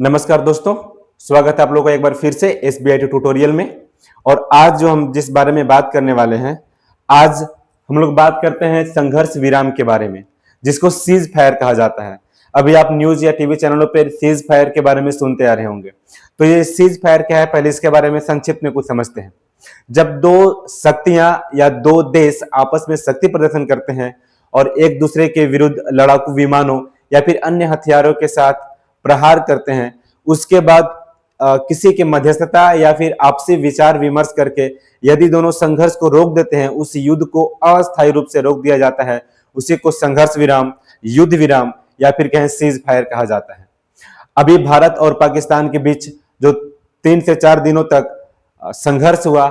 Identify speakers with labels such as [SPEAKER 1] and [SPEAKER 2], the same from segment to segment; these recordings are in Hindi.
[SPEAKER 1] नमस्कार दोस्तों, स्वागत है आप लोगों का एक बार फिर से SBIT ट्यूटोरियल में। और आज जो हम जिस बारे में बात करने वाले हैं, आज हम लोग बात करते हैं संघर्ष विराम के बारे में, जिसको सीज फायर कहा जाता है। अभी आप न्यूज या टीवी चैनलों पर सीज फायर के बारे में सुनते आ रहे होंगे। तो ये सीज फायर क्या है, पहले इसके बारे में संक्षिप्त में कुछ समझते हैं। जब दो शक्तियां या दो देश आपस में शक्ति प्रदर्शन करते हैं और एक दूसरे के विरुद्ध लड़ाकू विमानों या फिर अन्य हथियारों के साथ प्रहार करते हैं, उसके बाद किसी के मध्यस्थता या फिर आपसी विचार विमर्श करके यदि दोनों संघर्ष को रोक देते हैं, उस युद्ध को अस्थायी रूप से रोक दिया जाता है। उसी को संघर्ष विराम, युद्ध विराम या फिर कहें सीज फायर कहा जाता है। अभी भारत और पाकिस्तान के बीच जो 3 से 4 दिनों तक संघर्ष हुआ,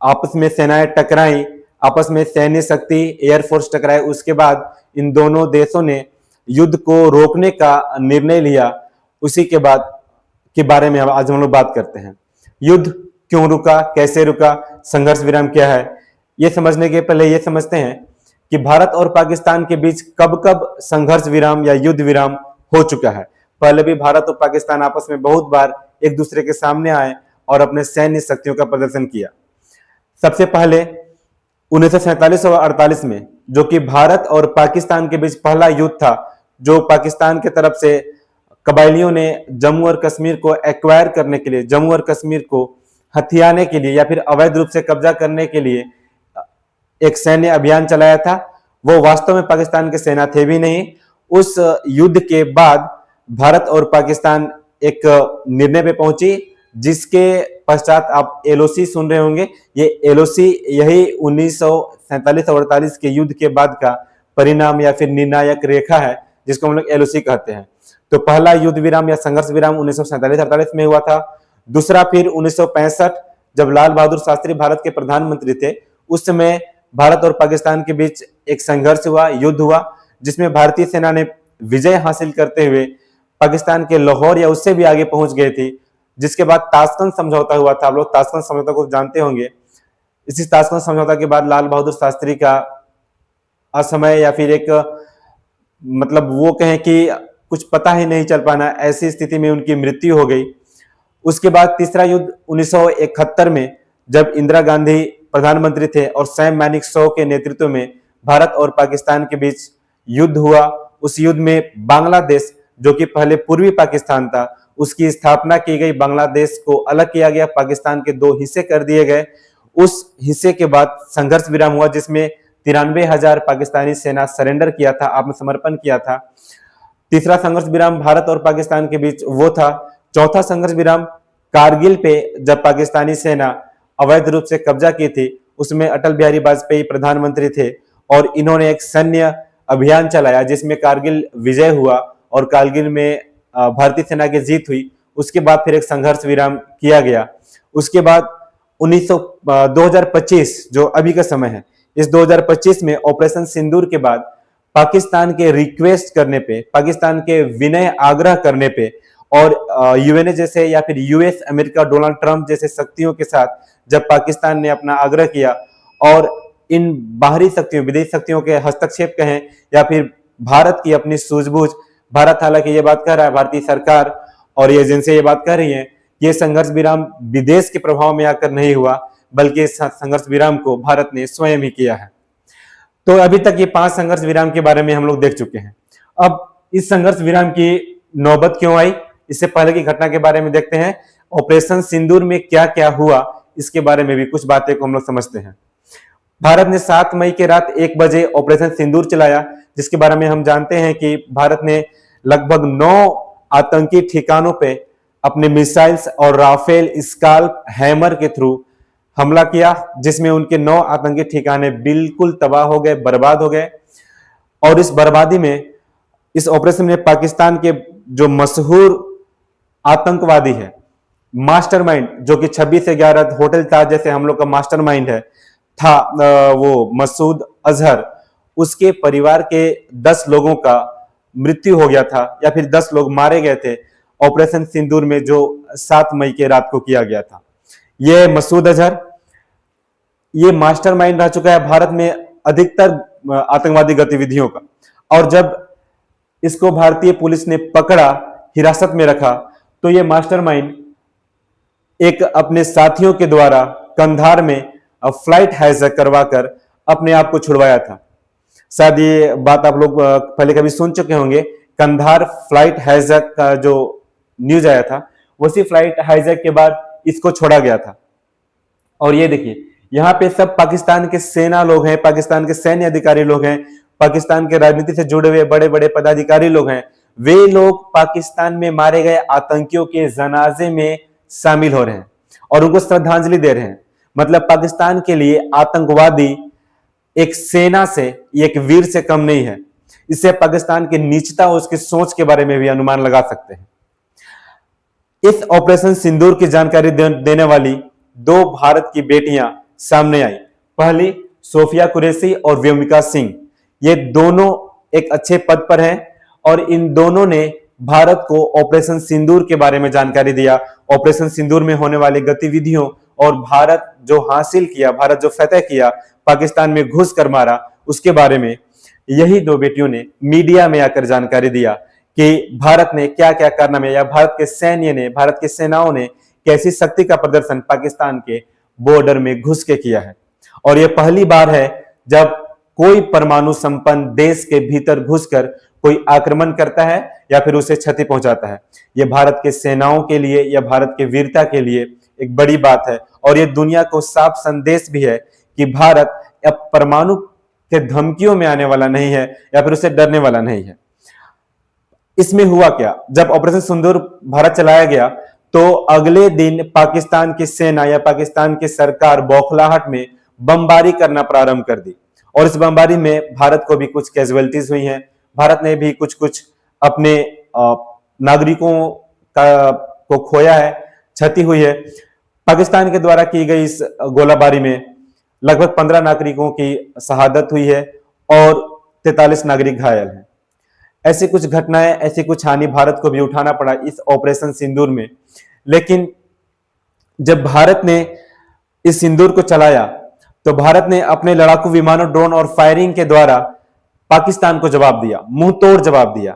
[SPEAKER 1] आपस में सेनाएं टकराई, आपस में सैन्य शक्ति एयरफोर्स टकराए, उसके बाद इन दोनों देशों ने युद्ध को रोकने का निर्णय लिया। उसी के बाद के बारे में आज हम लोग बात करते हैं। युद्ध क्यों रुका, कैसे रुका, संघर्ष विराम क्या है, ये समझने के पहले ये समझते हैं कि भारत और पाकिस्तान के बीच कब कब संघर्ष विराम या युद्ध विराम हो चुका है। पहले भी भारत और पाकिस्तान आपस में बहुत बार एक दूसरे के सामने आए और अपने सैन्य शक्तियों का प्रदर्शन किया। सबसे पहले 1947 और 48 में, जो कि भारत और पाकिस्तान के बीच पहला युद्ध था, जो पाकिस्तान के तरफ से कबायलियों ने जम्मू और कश्मीर को एक्वायर करने के लिए, जम्मू और कश्मीर को हथियाने के लिए या फिर अवैध रूप से कब्जा करने के लिए एक सैन्य अभियान चलाया था। वो वास्तव में पाकिस्तान के सेना थे भी नहीं। उस युद्ध के बाद भारत और पाकिस्तान एक निर्णय पे पहुंची, जिसके पश्चात आप LOC सुन रहे होंगे। ये LOC यही 1947 और 48 के युद्ध के बाद का परिणाम या फिर निर्णायक रेखा है, जिसको हम लोग LOC कहते हैं। तो पहला युद्ध विराम या संघर्ष विराम 1947-48 में हुआ था। दूसरा फिर 1965, जब लाल बहादुर शास्त्री भारत के प्रधानमंत्री थे, उस समय भारत और पाकिस्तान के बीच एक संघर्ष हुआ, युद्ध हुआ, जिसमें भारतीय सेना ने विजय हासिल करते हुए पाकिस्तान के लाहौर या उससे भी आगे पहुंच गए थे। जिसके बाद ताशकंद समझौता हुआ था। आप लोग ताशकंद समझौता को जानते होंगे। इसी ताशकंद समझौता के बाद लाल बहादुर शास्त्री का असमय या फिर एक मतलब वो कहें कि कुछ पता ही नहीं चल पाना, ऐसी स्थिति में उनकी मृत्यु हो गई। उसके बाद तीसरा युद्ध 1971 में, जब इंदिरा गांधी प्रधानमंत्री थे और सैम मैनिकशॉ के नेतृत्व में भारत और पाकिस्तान के बीच युद्ध हुआ। उस युद्ध में बांग्लादेश, जो कि पहले पूर्वी पाकिस्तान था, उसकी स्थापना की गई। बांग्लादेश को अलग किया गया, पाकिस्तान के 2 हिस्से कर दिए गए। उस हिस्से के बाद संघर्ष विराम हुआ, जिसमें 93,000 पाकिस्तानी सेना सरेंडर किया था, आत्मसमर्पण किया था। तीसरा संघर्ष विराम भारत और पाकिस्तान के बीच वो था। चौथा संघर्ष विराम कारगिल पे, जब पाकिस्तानी सेना अवैध रूप से कब्जा की थी, उसमें अटल बिहारी वाजपेयी प्रधानमंत्री थे और इन्होंने एक सैन्य अभियान चलाया, जिसमें कारगिल विजय हुआ और कारगिल में भारतीय सेना की जीत हुई। उसके बाद फिर एक संघर्ष विराम किया गया। उसके बाद 2025 जो अभी का समय है, इस 2025 में ऑपरेशन सिंदूर के बाद पाकिस्तान के रिक्वेस्ट करने पे, पाकिस्तान के विनय आग्रह करने पे और यूएनए जैसे या फिर US अमेरिका, डोनाल्ड ट्रंप जैसे शक्तियों के साथ जब पाकिस्तान ने अपना आग्रह किया और इन बाहरी शक्तियों, विदेशी शक्तियों के हस्तक्षेप कहें या फिर भारत की अपनी सूझबूझ, भारत हालांकि ये बात कह रहा है, भारतीय सरकार और ये एजेंसियां ये बात कह रही हैं, ये संघर्ष विराम विदेश के प्रभाव में आकर नहीं हुआ, बल्कि इस संघर्ष विराम को भारत ने स्वयं ही किया है। तो अभी तक ये 5 संघर्ष विराम के बारे में हम लोग देख चुके हैं। अब इस संघर्ष विराम की नौबत क्यों आई, इससे पहले की घटना के बारे में देखते हैं। ऑपरेशन सिंदूर में क्या क्या हुआ, इसके बारे में भी कुछ बातें को हम लोग समझते हैं। भारत ने 7 मई के रात 1 बजे ऑपरेशन सिंदूर चलाया, जिसके बारे में हम जानते हैं कि भारत ने लगभग 9 आतंकी ठिकानों पे अपने मिसाइल्स और राफेल, स्काल्प, हैमर के थ्रू हमला किया, जिसमें उनके 9 आतंकी ठिकाने बिल्कुल तबाह हो गए, बर्बाद हो गए। और इस बर्बादी में, इस ऑपरेशन में पाकिस्तान के जो मशहूर आतंकवादी है, मास्टरमाइंड, जो कि 26/11 होटल ताज जैसे हम लोग का मास्टरमाइंड है, था वो मसूद अजहर, उसके परिवार के 10 लोगों का मृत्यु हो गया था या फिर 10 लोग मारे गए थे ऑपरेशन सिंदूर में, जो 7 मई के रात को किया गया था। ये मसूद अजहर ये मास्टरमाइंड रह चुका है भारत में अधिकतर आतंकवादी गतिविधियों का। और जब इसको भारतीय पुलिस ने पकड़ा, हिरासत में रखा, तो ये मास्टरमाइंड एक अपने साथियों के द्वारा कंधार में फ्लाइट हाईजैक करवाकर अपने आप को छुड़वाया था। शायद ये बात आप लोग पहले कभी सुन चुके होंगे। कंधार फ्लाइट हाईजैक का जो न्यूज आया था, उसी फ्लाइट हाईजैक के बाद इसको छोड़ा गया था। और ये देखिए, यहाँ पे सब पाकिस्तान के सेना लोग हैं, पाकिस्तान के सैन्य अधिकारी लोग हैं, पाकिस्तान के राजनीति से जुड़े हुए बड़े बड़े पदाधिकारी लोग हैं। वे लोग पाकिस्तान में मारे गए आतंकियों के जनाजे में शामिल हो रहे हैं और उनको श्रद्धांजलि दे रहे हैं। मतलब पाकिस्तान के लिए आतंकवादी एक सेना से, एक वीर से कम नहीं है। इससे पाकिस्तान की नीचता और उसकी सोच के बारे में भी अनुमान लगा सकते हैं। इस ऑपरेशन सिंदूर की जानकारी देने वाली दो भारत की बेटियां सामने आई। पहली सोफिया कुरैशी और व्योमिका सिंह। ये दोनों एक अच्छे पद पर हैं और इन दोनों ने भारत को ऑपरेशन सिंदूर के बारे में जानकारी दिया। ऑपरेशन सिंदूर में होने वाली गतिविधियों और भारत जो हासिल किया, भारत जो फतह किया, पाकिस्तान में घुस कर मारा, उसके बारे में यही दो बेटियों ने मीडिया में आकर जानकारी दिया कि भारत ने क्या क्या कारनामे, या भारत के सैन्य ने, भारत की सेनाओं ने कैसी शक्ति का प्रदर्शन पाकिस्तान के बॉर्डर में घुस के किया है। और यह पहली बार है जब कोई परमाणु संपन्न देश के भीतर घुसकर कोई आक्रमण करता है या फिर उसे क्षति पहुंचाता है। यह भारत के सेनाओं के लिए या भारत के वीरता के लिए एक बड़ी बात है और यह दुनिया को साफ संदेश भी है कि भारत अब परमाणु के धमकियों में आने वाला नहीं है या फिर उसे डरने वाला नहीं है। इसमें हुआ क्या, जब ऑपरेशन सिंदूर भारत चलाया गया तो अगले दिन पाकिस्तान की सेना या पाकिस्तान की सरकार बौखलाहट में बमबारी करना प्रारंभ कर दी और इस बमबारी में भारत को भी कुछ कैजुअलिटीज हुई हैं। भारत ने भी कुछ कुछ अपने नागरिकों को खोया है, क्षति हुई है। पाकिस्तान के द्वारा की गई इस गोलाबारी में लगभग 15 नागरिकों की शहादत हुई है और 43 नागरिक घायल हैं। ऐसी कुछ घटनाएं, ऐसी कुछ हानि भारत को भी उठाना पड़ा इस ऑपरेशन सिंदूर में। लेकिन जब भारत ने इस सिंदूर को चलाया तो भारत ने अपने लड़ाकू विमानों, ड्रोन और फायरिंग के द्वारा पाकिस्तान को जवाब दिया, मुंह तोड़ जवाब दिया।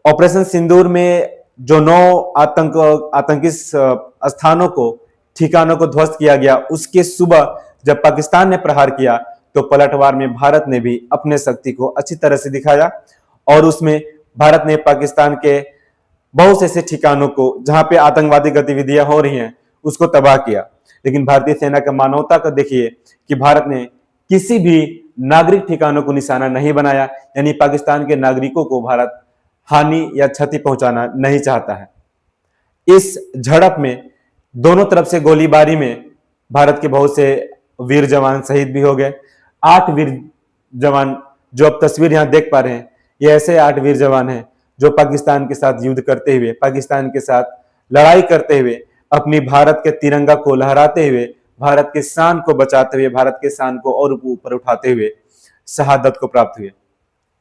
[SPEAKER 1] ऑपरेशन सिंदूर में जो 9 आतंकी स्थानों को, ठिकानों को ध्वस्त किया गया, उसके सुबह जब पाकिस्तान ने प्रहार किया तो पलटवार में भारत ने भी अपने शक्ति को अच्छी तरह से दिखाया और उसमें भारत ने पाकिस्तान के बहुत से ऐसे ठिकानों को जहां पे आतंकवादी गतिविधियां हो रही हैं उसको तबाह किया। लेकिन भारतीय सेना का मानवता को देखिए कि भारत ने किसी भी नागरिक ठिकानों को निशाना नहीं बनाया, यानी पाकिस्तान के नागरिकों को भारत हानि या क्षति पहुंचाना नहीं चाहता है। इस झड़प में दोनों तरफ से गोलीबारी में भारत के बहुत से वीर जवान शहीद भी हो गए। 8 वीर जवान जो अब तस्वीर यहां देख पा रहे हैं, ये ऐसे 8 वीर जवान हैं जो पाकिस्तान के साथ युद्ध करते हुए, पाकिस्तान के साथ लड़ाई करते हुए, अपनी भारत के तिरंगा को लहराते हुए, भारत के शान को बचाते हुए, भारत के शान को और ऊपर उठाते हुए शहादत को प्राप्त हुए।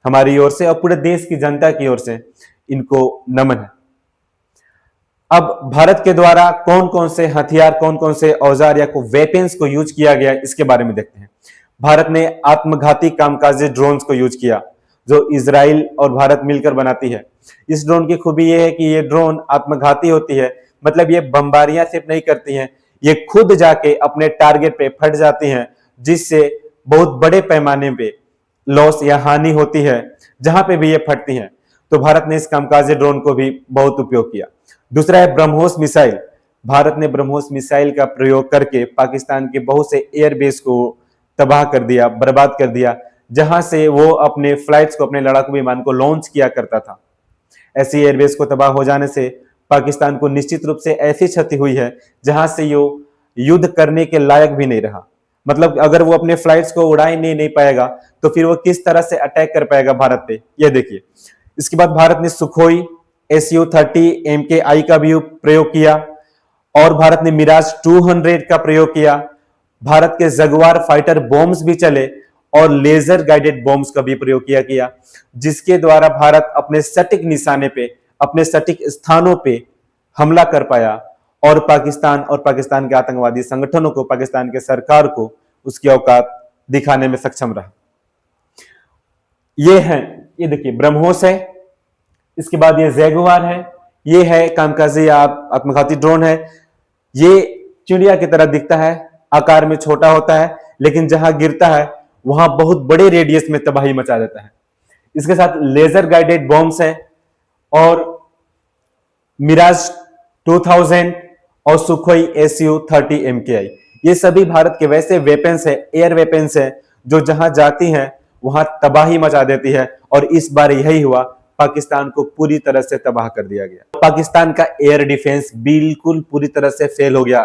[SPEAKER 1] हमारी ओर से और पूरे देश की जनता की ओर से इनको नमन है। अब भारत के द्वारा कौन कौन से हथियार, कौन कौन से औजार या वेपन्स को यूज किया गया, इसके बारे में देखते हैं। भारत ने आत्मघाती कामकाजी ड्रोन्स को यूज किया जो इजराइल और भारत मिलकर बनाती है। इस ड्रोन की खूबी यह है कि ये ड्रोन आत्मघाती होती है, मतलब ये बमबारियां सिर्फ नहीं करती हैं, ये खुद जाके अपने टारगेट पे फट जाती हैं, जिससे बहुत बड़े पैमाने पे लॉस या हानि होती है जहां पे भी ये फटती हैं। तो भारत ने इस कामकाजी ड्रोन को भी बहुत उपयोग किया। दूसरा है ब्रह्मोस मिसाइल। भारत ने ब्रह्मोस मिसाइल का प्रयोग करके पाकिस्तान के बहुत से एयरबेस को तबाह कर दिया, बर्बाद कर दिया, जहां से वो अपने फ्लाइट्स को, अपने लड़ाकू विमान को लॉन्च किया करता था। ऐसी एयरबेस को तबाह हो जाने से पाकिस्तान को निश्चित रूप से ऐसी क्षति हुई है जहां से वो युद्ध करने के लायक भी नहीं रहा। मतलब अगर वो अपने फ्लाइट्स को उड़ा ही नहीं पाएगा तो फिर वो किस तरह से अटैक कर पाएगा भारत पे, ये देखिए। इसके बाद भारत ने सुखोई Su-30 MKI का भी प्रयोग किया और भारत ने मिराज 200 का प्रयोग किया। भारत के जगुआर फाइटर बॉम्ब्स भी चले और लेजर गाइडेड बॉम्ब्स का भी प्रयोग किया गया, जिसके द्वारा भारत अपने सटीक निशाने पे, अपने सटीक स्थानों पे हमला कर पाया और पाकिस्तान और पाकिस्तान के आतंकवादी संगठनों को, पाकिस्तान के सरकार को उसकी औकात दिखाने में सक्षम रहा। ये है, ये देखिए ब्रह्मोस है, इसके बाद ये जैगुआर है, ये है कामकाजी आत्मघाती ड्रोन है। ये चिड़िया की तरह दिखता है, आकार में छोटा होता है, लेकिन जहां गिरता है वहां बहुत बड़े रेडियस में तबाही मचा देता है। इसके साथ लेजर गाइडेड बॉम्ब्स है और मिराज 2000 और सुखोई SU-30 MKI, ये सभी भारत के वैसे वेपन्स है, एयर वेपन्स है, जो जहां जाती हैं वहां तबाही मचा देती है। और इस बार यही हुआ, पाकिस्तान को पूरी तरह से तबाह कर दिया गया। पाकिस्तान का एयर डिफेंस बिल्कुल पूरी तरह से फेल हो गया।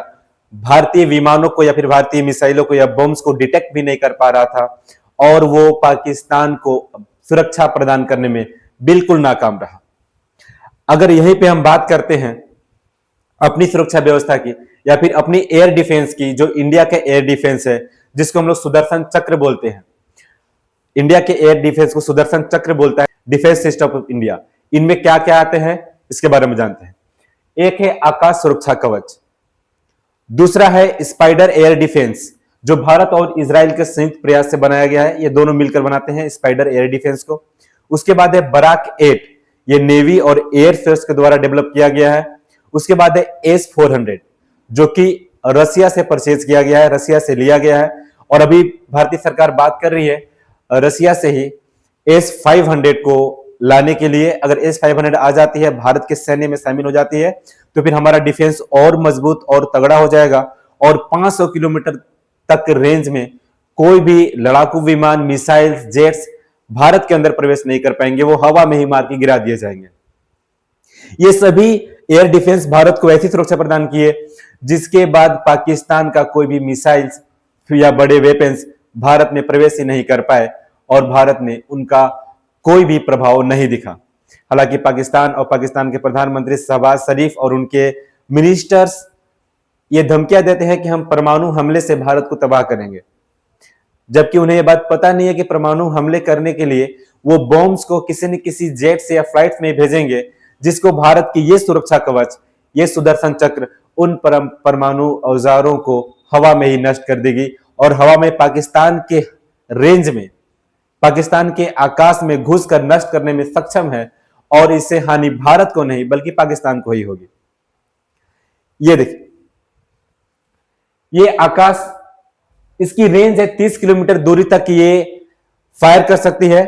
[SPEAKER 1] भारतीय विमानों को या फिर भारतीय मिसाइलों को या बम्स को डिटेक्ट भी नहीं कर पा रहा था, और वो पाकिस्तान को सुरक्षा प्रदान करने में बिल्कुल नाकाम रहा। अगर यहीं पे हम बात करते हैं अपनी सुरक्षा व्यवस्था की या फिर अपनी एयर डिफेंस की, जो इंडिया का एयर डिफेंस है जिसको हम लोग सुदर्शन चक्र बोलते हैं, इंडिया के एयर डिफेंस को सुदर्शन चक्र बोलता है, डिफेंस सिस्टम ऑफ इंडिया। इनमें क्या क्या आते हैं इसके बारे में जानते हैं। एक है आकाश सुरक्षा कवच, दूसरा है स्पाइडर एयर डिफेंस, जो भारत और इजराइल के संयुक्त प्रयास से बनाया गया है। ये दोनों मिलकर बनाते हैं स्पाइडर एयर डिफेंस को। उसके बाद है बराक 8, ये नेवी और एयर फोर्स के द्वारा डेवलप किया गया है। उसके बाद है S-400, जो कि रसिया से परचेज किया गया है, रसिया से लिया गया है, और अभी भारतीय सरकार बात कर रही है रसिया से ही S-500 को लाने के लिए। अगर S-500 आ जाती है, भारत के सैन्य में शामिल हो जाती है, तो फिर हमारा डिफेंस और मजबूत और तगड़ा हो जाएगा, और 500 किलोमीटर तक रेंज में कोई भी लड़ाकू विमान, मिसाइल, जेट्स भारत के अंदर प्रवेश नहीं कर पाएंगे, वो हवा में ही मार के गिरा दिए जाएंगे। ये सभी एयर डिफेंस भारत को ऐसी सुरक्षा प्रदान किए जिसके बाद पाकिस्तान का कोई भी मिसाइल्स या बड़े वेपन्स भारत में प्रवेश ही नहीं कर पाए, और भारत ने उनका कोई भी प्रभाव नहीं दिखा। हालांकि पाकिस्तान और पाकिस्तान के प्रधानमंत्री शहबाज शरीफ और उनके मिनिस्टर्स ये धमकियां देते हैं कि हम परमाणु हमले से भारत को तबाह करेंगे, जबकि उन्हें यह बात पता नहीं है कि परमाणु हमले करने के लिए वो बॉम्ब्स को किसी न किसी जेट से या फ्लाइट में भेजेंगे, जिसको भारत की ये सुरक्षा कवच, ये सुदर्शन चक्र उन परमाणु औजारों को हवा में ही नष्ट कर देगी, और हवा में पाकिस्तान के रेंज में, पाकिस्तान के आकाश में घुसकर नष्ट करने में सक्षम है, और इससे हानि भारत को नहीं बल्कि पाकिस्तान को ही होगी। ये देखिए, ये आकाश, इसकी रेंज है 30 किलोमीटर दूरी तक ये फायर कर सकती है,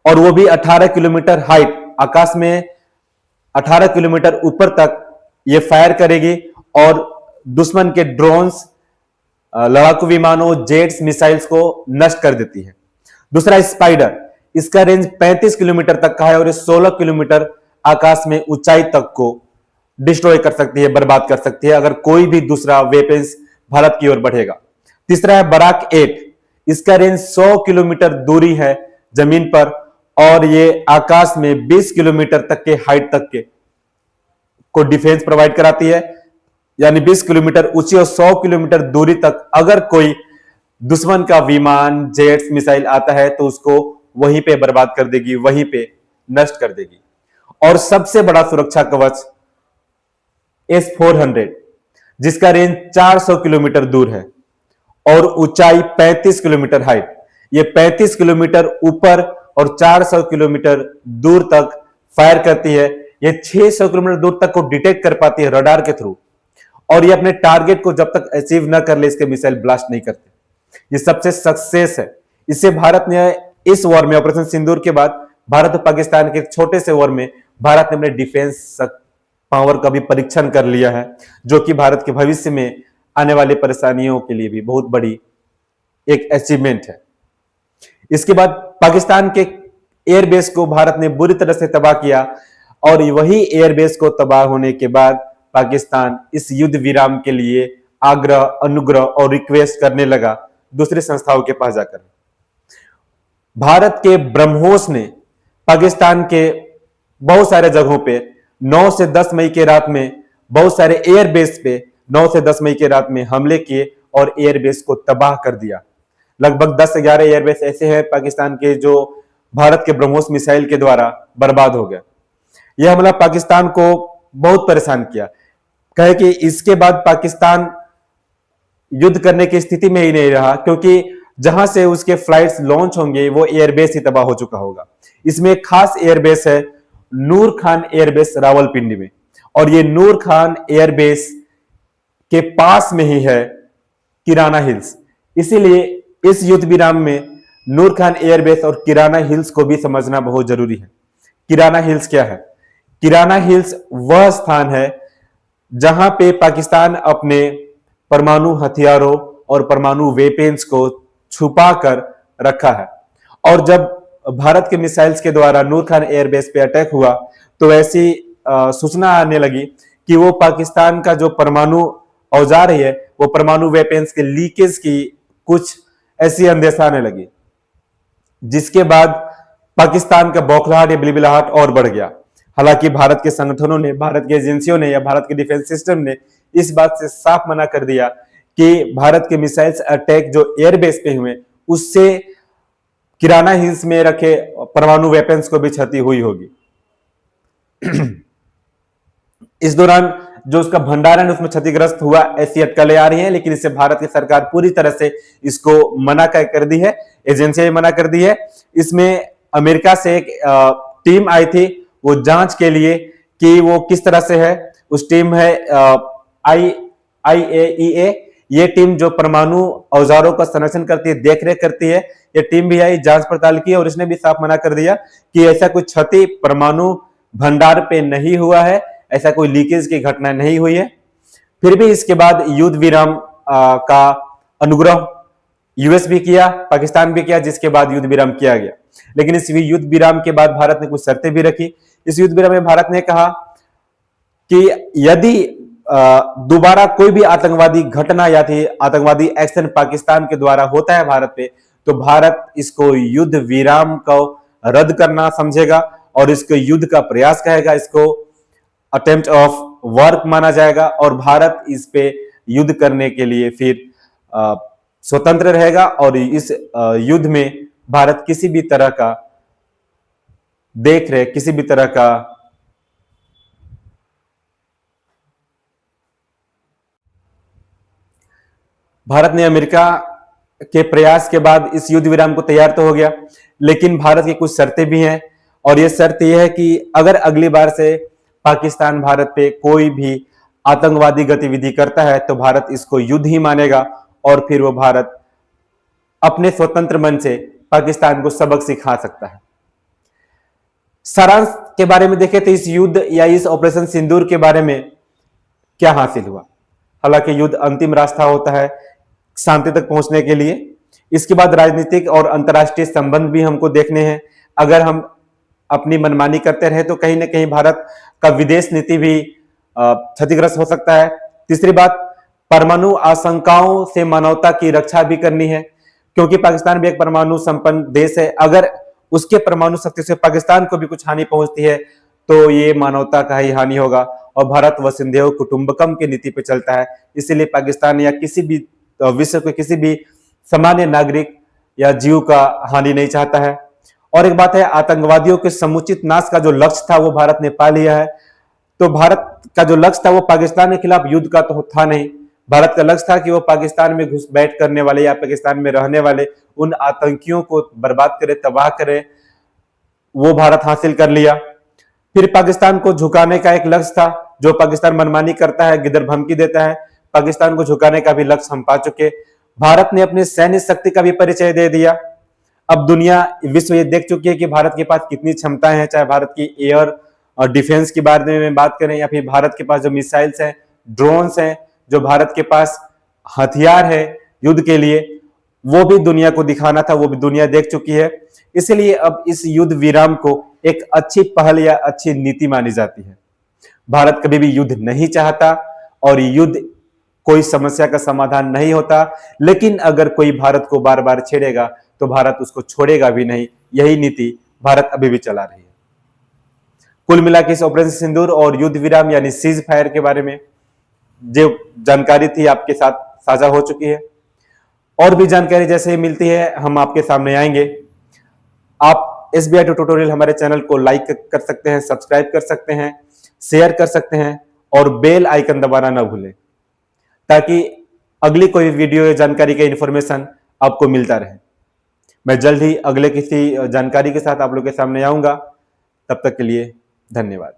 [SPEAKER 1] और वो भी 18 किलोमीटर हाइट, आकाश में 18 किलोमीटर ऊपर तक ये फायर करेगी, और दुश्मन के ड्रोन्स, लड़ाकू विमानों, जेट्स, मिसाइल्स को नष्ट कर देती है। दूसरा स्पाइडर, इसका रेंज 35 किलोमीटर तक का है, और ये 16 किलोमीटर आकाश में ऊंचाई तक को डिस्ट्रॉय कर सकती है, बर्बाद कर सकती है, अगर कोई भी दूसरा वेपन्स भारत की ओर बढ़ेगा। तीसरा है बराक 8, इसका रेंज 100 किलोमीटर दूरी है जमीन पर, और ये आकाश में 20 किलोमीटर तक के हाइट तक के को डिफेंस प्रोवाइड कराती है, यानी 20 किलोमीटर ऊंची और 100 किलोमीटर दूरी तक अगर कोई दुश्मन का विमान, जेट्स, मिसाइल आता है तो उसको वहीं पे बर्बाद कर देगी, वहीं पे नष्ट कर देगी। और सबसे बड़ा सुरक्षा कवच S-400, जिसका रेंज 400 किलोमीटर दूर है और ऊंचाई 35 किलोमीटर हाइट। ये 35 किलोमीटर ऊपर और 400 किलोमीटर दूर तक फायर करती है। ये 600 किलोमीटर दूर तक को डिटेक्ट कर पाती है रडार के थ्रू, और ये अपने टारगेट को जब तक अचीव न कर ले इसके मिसाइल ब्लास्ट नहीं करते। ये सबसे सक्सेस है। इससे भारत ने इस वॉर में, ऑपरेशन सिंदूर के बाद, भारत और पाकिस्तान के छोटे से वॉर में भारत ने अपने डिफेंस पावर का भी परीक्षण कर लिया है, जो कि भारत के भविष्य में आने वाली परेशानियों के लिए भी बहुत बड़ी एक अचीवमेंट है। इसके बाद पाकिस्तान के एयरबेस को भारत ने बुरी तरह से तबाह किया, और वही एयरबेस को तबाह होने के बाद पाकिस्तान इस युद्ध विराम के लिए आग्रह, अनुग्रह और रिक्वेस्ट करने लगा दूसरी संस्थाओं के पास जाकर। भारत के ब्रह्मोस ने पाकिस्तान के बहुत सारे जगहों पे 9 से 10 मई के रात में, बहुत सारे एयरबेस पे 9 से 10 मई के रात में हमले किए और एयरबेस को तबाह कर दिया। लगभग 10-11 एयरबेस ऐसे हैं पाकिस्तान के जो भारत के ब्रह्मोस मिसाइल के द्वारा बर्बाद हो गया। यह हमला पाकिस्तान को बहुत परेशान किया, कहे कि इसके बाद पाकिस्तान युद्ध करने की स्थिति में ही नहीं रहा, क्योंकि जहां से उसके फ्लाइट्स लॉन्च होंगे वो एयरबेस ही तबाह हो चुका होगा। इसमें एक खास एयरबेस है, नूर खान एयरबेस रावलपिंडी में, और ये नूर खान एयरबेस के पास में ही है किराना हिल्स। इसीलिए इस युद्ध विराम में नूर खान एयरबेस और किराना हिल्स को भी समझना बहुत जरूरी है। किराना हिल्स क्या है? किराना हिल्स वह स्थान है जहां पे पाकिस्तान अपने परमाणु हथियारों और परमाणु वेपन्स को छुपा कर रखा है। और जब भारत के मिसाइल्स के द्वारा नूर खान एयरबेस पे अटैक हुआ तो ऐसी सूचना आने लगी कि वो पाकिस्तान का जो परमाणु औजार है, वो परमाणु वेपन्स के लीकेज की कुछ ऐसी अंदेशा आने लगी, जिसके बाद पाकिस्तान का बौखलाहट या बिलबिलाहट और बढ़ गया। हालांकि भारत के संगठनों ने, भारत की एजेंसियों ने या भारत के डिफेंस सिस्टम ने इस बात से साफ मना कर दिया कि भारत के मिसाइल्स अटैक जो एयरबेस पे हुए उससे किराना हिल्स में रखे परमाणु वेपन्स को भी क्षति हुई होगी। इस दौरान जो उसका भंडारण उसमें क्षतिग्रस्त हुआ, ऐसी अटकलें आ रही हैं, लेकिन इससे भारत की सरकार पूरी तरह से इसको मना कर दी है, एजेंसियां मना कर दी है। इसमें अमेरिका से एक टीम आई थी वो जांच के लिए कि वो किस तरह से है। उस टीम है IAEA। ये टीम जो परमाणु औजारों का संरक्षण करती है, देखरेख करती है, ये टीम भी आई, जांच पड़ताल की और इसने भी साफ मना कर दिया कि ऐसा कुछ क्षति परमाणु भंडार पे नहीं हुआ है, ऐसा कोई लीकेज की घटना नहीं हुई है। फिर भी इसके बाद युद्ध विराम का अनुग्रह यूएस भी किया, पाकिस्तान भी किया, जिसके बाद युद्ध विराम किया गया। लेकिन इस युद्ध विराम के बाद भारत ने कुछ शर्तें भी रखी। इस युद्ध विराम में भारत ने कहा कि यदि दोबारा कोई भी आतंकवादी घटना या फिर आतंकवादी एक्शन पाकिस्तान के द्वारा होता है भारत पे, तो भारत इसको युद्ध विराम को रद्द करना समझेगा और इसको युद्ध का प्रयास कहेगा, इसको अटेम्प्ट ऑफ वर्क माना जाएगा और भारत इस पे युद्ध करने के लिए फिर स्वतंत्र रहेगा और इस युद्ध में भारत किसी भी तरह का देख रेख, किसी भी तरह का भारत ने अमेरिका के प्रयास के बाद इस युद्ध विराम को तैयार तो हो गया, लेकिन भारत की कुछ शर्तें भी हैं और यह शर्त यह है कि अगर अगली बार से पाकिस्तान भारत पे कोई भी आतंकवादी गतिविधि करता है तो भारत इसको युद्ध ही मानेगा और फिर वो भारत अपने स्वतंत्र मन से पाकिस्तान को सबक सिखा सकता है। सारांश के बारे में देखें तो इस युद्ध या इस ऑपरेशन सिंदूर के बारे में क्या हासिल हुआ? हालांकि युद्ध अंतिम रास्ता होता है शांति तक पहुंचने के लिए। इसके बाद राजनीतिक और अंतर्राष्ट्रीय संबंध भी हमको देखने हैं। अगर हम अपनी मनमानी करते रहे तो कहीं ना कहीं भारत का विदेश नीति भी क्षतिग्रस्त हो सकता है। तीसरी बात, परमाणु आशंकाओं से मानवता की रक्षा भी करनी है, क्योंकि पाकिस्तान भी एक परमाणु संपन्न देश है। अगर उसके परमाणु शक्ति से पाकिस्तान को भी कुछ हानि पहुंचती है तो ये मानवता का ही हानि होगा और भारत वसुंधैव कुटुंबकम की नीति पे चलता है। इसीलिए पाकिस्तान या किसी भी विश्व के किसी भी सामान्य नागरिक या जीव का हानि नहीं चाहता है। और एक बात है, आतंकवादियों के समुचित नाश का जो लक्ष्य था वो भारत ने पा लिया है। तो भारत का जो लक्ष्य था वो पाकिस्तान के खिलाफ युद्ध का तो था नहीं। भारत का लक्ष्य था कि वो पाकिस्तान में घुसपैठ करने वाले या पाकिस्तान में रहने वाले उन आतंकियों को बर्बाद करे, तबाह करे, वो भारत हासिल कर लिया। फिर पाकिस्तान को झुकाने का एक लक्ष्य था। जो पाकिस्तान मनमानी करता है, गिदर धमकी देता है, पाकिस्तान को झुकाने का भी लक्ष्य हम पा चुके। भारत ने अपनी सैन्य शक्ति का भी परिचय दे दिया। अब दुनिया, विश्व ये देख चुकी है कि भारत के पास कितनी क्षमताएं हैं, चाहे भारत की एयर और डिफेंस के बारे में बात करें या फिर भारत के पास जो मिसाइल्स हैं, ड्रोन्स हैं, जो भारत के पास हथियार है युद्ध के लिए, वो भी दुनिया को दिखाना था, वो भी दुनिया देख चुकी है। इसलिए अब इस युद्ध विराम को एक अच्छी पहल या अच्छी नीति मानी जाती है। भारत कभी भी युद्ध नहीं चाहता और युद्ध कोई समस्या का समाधान नहीं होता, लेकिन अगर कोई भारत को बार बार छेड़ेगा तो भारत उसको छोड़ेगा भी नहीं। यही नीति भारत अभी भी चला रही है। कुल मिलाकर इस ऑपरेशन सिंदूर और युद्ध विराम यानी सीज फायर के बारे में जो जानकारी थी आपके साथ साझा हो चुकी है। और भी जानकारी जैसे ही मिलती है हम आपके सामने आएंगे। आप SBI ट्यूटोरियल हमारे चैनल को लाइक कर सकते हैं, सब्सक्राइब कर सकते हैं, शेयर कर सकते हैं और बेल आइकन दबाना ना भूलें, ताकि अगली कोई वीडियो या जानकारी का इंफॉर्मेशन आपको मिलता रहे। मैं जल्द ही अगले किसी जानकारी के साथ आप लोग के सामने आऊंगा। तब तक के लिए धन्यवाद।